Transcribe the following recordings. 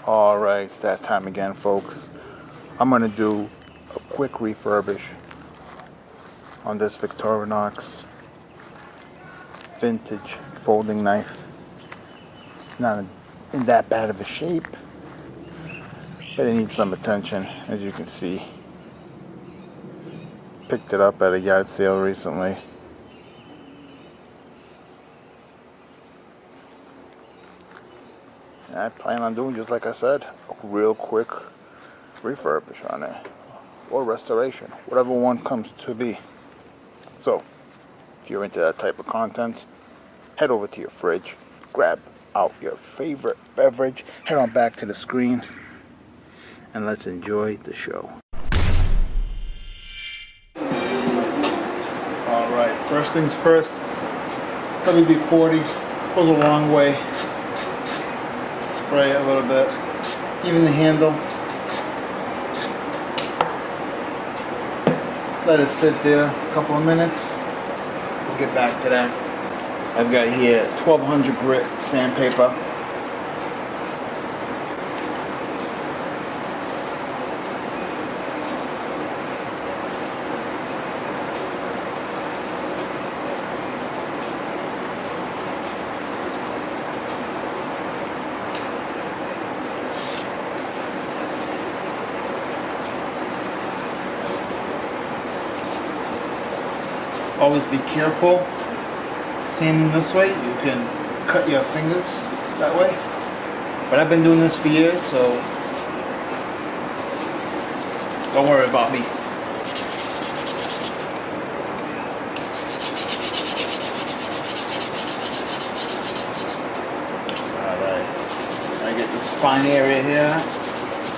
Alright, it's that time again, folks. I'm going to do a quick refurbish on this Victorinox vintage folding knife. Not in that bad of a shape, but it needs some attention, as you can see. Picked it up at a yard sale recently. And I plan on doing, just like I said, a real quick refurbish on it, or restoration, whatever one comes to be. So, if you're into that type of content, head over to your fridge, grab out your favorite beverage, head on back to the screen, and let's enjoy the show. Alright, first things first, WD-40 goes a long way. Spray it a little bit, even the handle. Let it sit there a couple of minutes. We'll get back to that. I've got here 1200 grit sandpaper. Always be careful sanding this way. You can cut your fingers that way. But I've been doing this for years, so don't worry about me. Alright, I get the spine area here,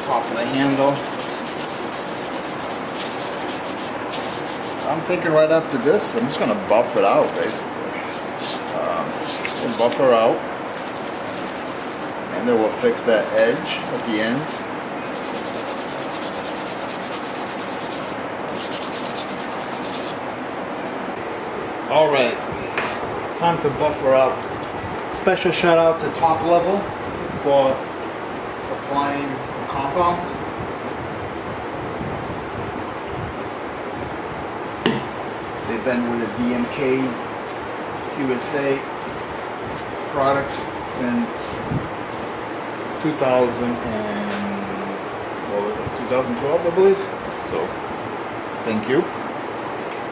top of the handle. I'm thinking right after this, I'm just going to buff it out, basically. We'll buff her out, and then we'll fix that edge at the end. Alright, time to buff her out. Special shout out to Top Level for supplying the compound. They've been with a DMK, you would say, products since 2000 and what was it, 2012, I believe. So, thank you.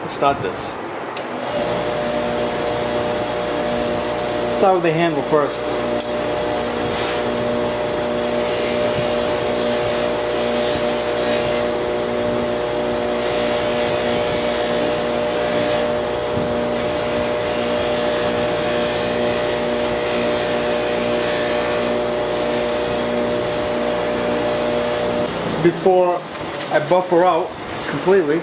Let's start this. Start with the handle first. Before I buff her out completely,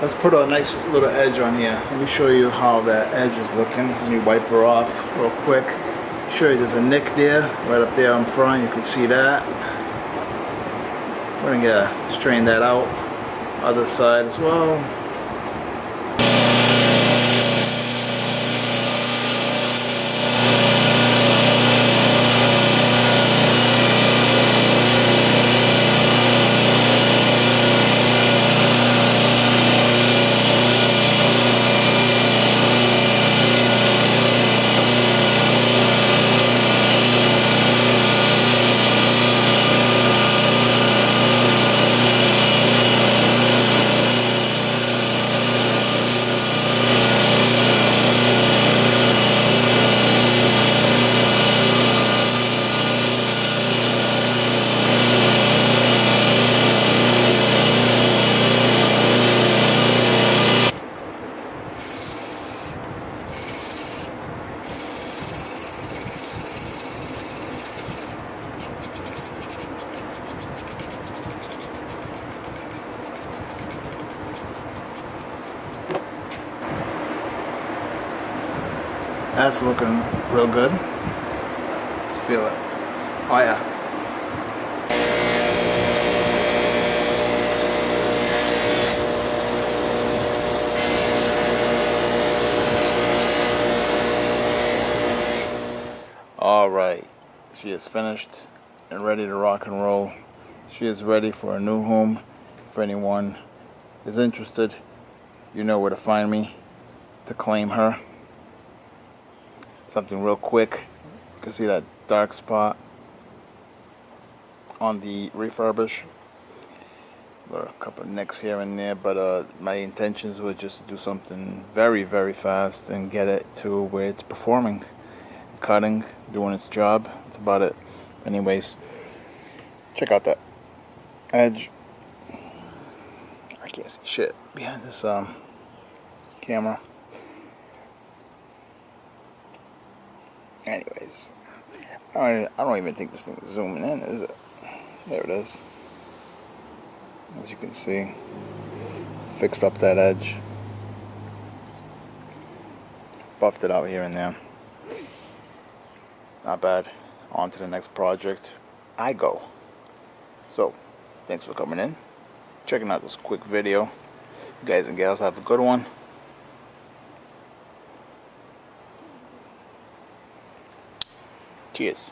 let's put a nice little edge on here. Let me show you how that edge is looking. Let me wipe her off real quick. Show you there's a nick there, right up there in front. You can see that. We're gonna straighten that out. Other side as well. That's looking real good. Let's feel it. Oh yeah. Alright, she is finished. and ready to rock and roll. She is ready for a new home. If anyone is interested, you know where to find me to claim her. Something real quick. You can see that dark spot on the Refurbish. There are a couple of nicks here and there, but my intentions were just to do something very, very fast and get it to where it's performing, cutting, doing its job. That's about it. Anyways, check out that edge. I can't see shit behind this camera. Anyways, I don't even think this thing is zooming in, is it? There it is. As you can see, fixed up that edge, buffed it out here and there. Not bad. On to the next project I go. So, thanks for coming in, checking out this quick video. You guys and gals have a good one. Cheers.